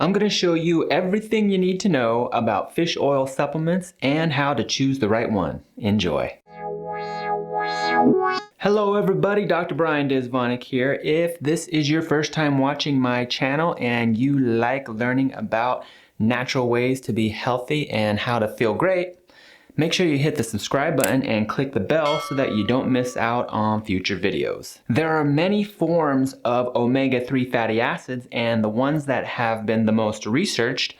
I'm going to show you everything you need to know about fish oil supplements and how to choose the right one. Enjoy. Hello everybody, Dr. Brian Desvonic here. If this is your first time watching my channel and you like learning about natural ways to be healthy and how to feel great, make sure you hit the subscribe button and click the bell so that you don't miss out on future videos. There are many forms of omega-3 fatty acids, and the ones that have been the most researched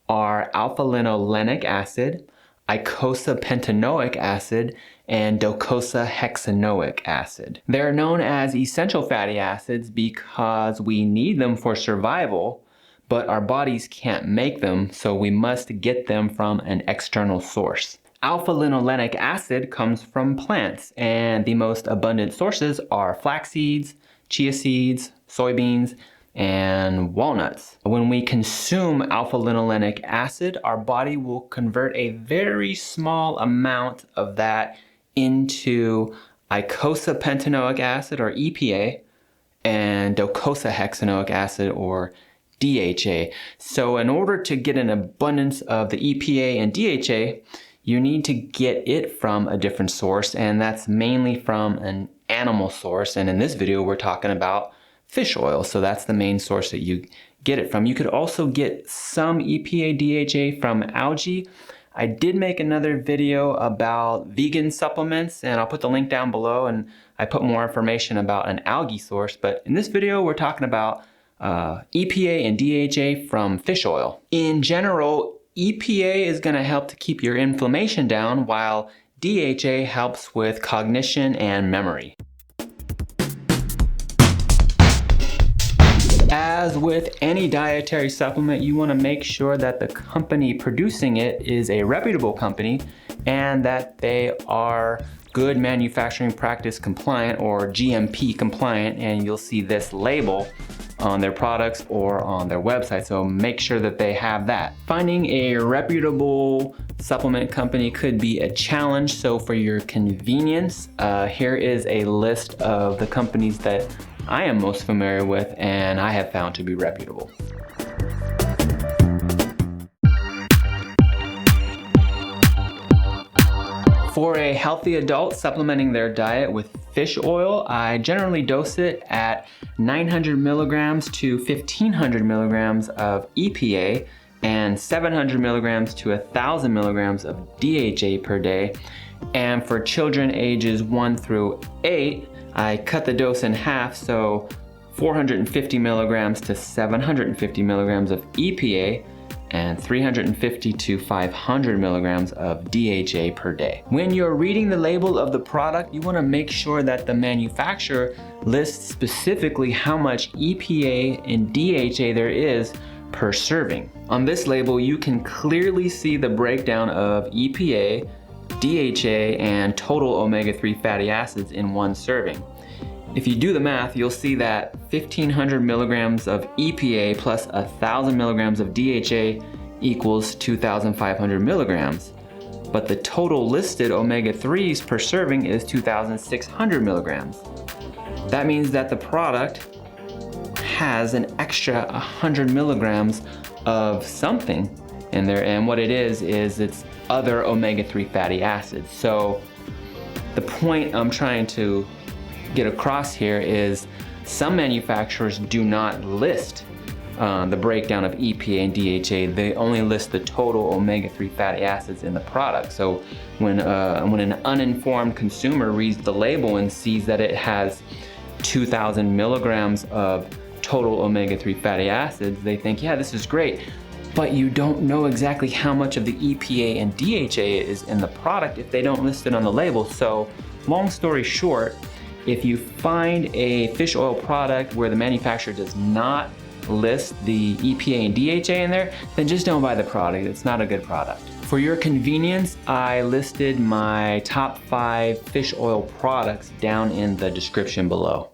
are alpha-linolenic acid, eicosapentaenoic acid, and docosahexaenoic acid. They're known as essential fatty acids because we need them for survival, but our bodies can't make them, so we must get them from an external source. Alpha-linolenic acid comes from plants, and the most abundant sources are flax seeds, chia seeds, soybeans, and walnuts. When we consume alpha-linolenic acid, our body will convert a very small amount of that into eicosapentaenoic acid, or EPA, and docosahexaenoic acid, or DHA. So in order to get an abundance of the EPA and DHA, you need to get it from a different source, and that's mainly from an animal source. And in this video, we're talking about fish oil. So that's the main source that you get it from. You could also get some EPA, DHA from algae. I did make another video about vegan supplements, and I'll put the link down below, and I put more information about an algae source. But in this video, we're talking about EPA and DHA from fish oil. In general, EPA is going to help to keep your inflammation down, while DHA helps with cognition and memory. As with any dietary supplement, you want to make sure that the company producing it is a reputable company and that they are good manufacturing practice compliant, or GMP compliant, and you'll see this label on their products or on their website, so make sure that they have that. Finding a reputable supplement company could be a challenge, so for your convenience, here is a list of the companies that I am most familiar with and I have found to be reputable. For a healthy adult supplementing their diet with fish oil, I generally dose it at 900 milligrams to 1500 milligrams of EPA and 700 milligrams to 1000 milligrams of DHA per day. And for children ages 1 through 8, I cut the dose in half, so 450 milligrams to 750 milligrams of EPA and 350 to 500 milligrams of DHA per day. When you're reading the label of the product, you want to make sure that the manufacturer lists specifically how much EPA and DHA there is per serving. On this label, you can clearly see the breakdown of EPA, DHA, and total omega-3 fatty acids in one serving. If you do the math, you'll see that 1500 milligrams of EPA plus 1000 milligrams of DHA equals 2500 milligrams. But the total listed omega-3s per serving is 2600 milligrams. That means that the product has an extra 100 milligrams of something in there, and what it is it's other omega-3 fatty acids. So the point I'm trying to get across here is some manufacturers do not list the breakdown of EPA and DHA. They only list the total omega-3 fatty acids in the product. So when an uninformed consumer reads the label and sees that it has 2000 milligrams of total omega-3 fatty acids, they think, yeah, this is great. But you don't know exactly how much of the EPA and DHA is in the product if they don't list it on the label. So long story short, if you find a fish oil product where the manufacturer does not list the EPA and DHA in there, then just don't buy the product. It's not a good product. For your convenience, I listed my top 5 fish oil products down in the description below.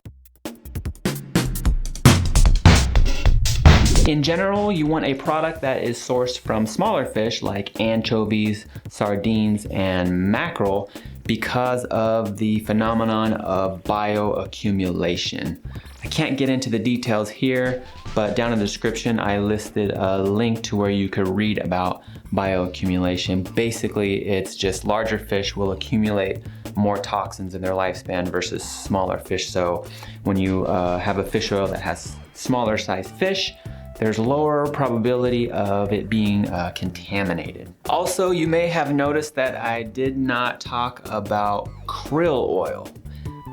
In general, you want a product that is sourced from smaller fish like anchovies, sardines, and mackerel, because of the phenomenon of bioaccumulation. I can't get into the details here, but down in the description I listed a link to where you could read about bioaccumulation. Basically, it's just larger fish will accumulate more toxins in their lifespan versus smaller fish. So when you have a fish oil that has smaller sized fish, there's lower probability of it being contaminated. Also, you may have noticed that I did not talk about krill oil.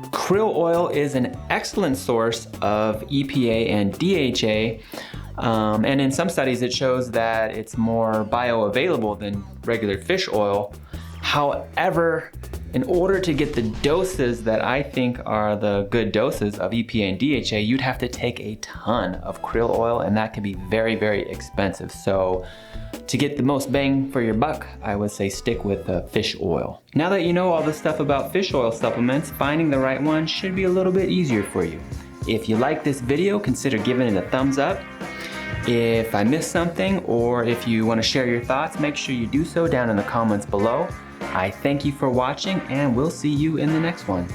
Krill oil is an excellent source of EPA and DHA, and in some studies it shows that it's more bioavailable than regular fish oil. However, in order to get the doses that I think are the good doses of EPA and DHA, you'd have to take a ton of krill oil, and that can be very, very expensive. So to get the most bang for your buck, I would say stick with fish oil. Now that you know all this stuff about fish oil supplements, finding the right one should be a little bit easier for you. If you like this video, consider giving it a thumbs up. If I missed something, or if you want to share your thoughts, make sure you do so down in the comments below. I thank you for watching, and we'll see you in the next one.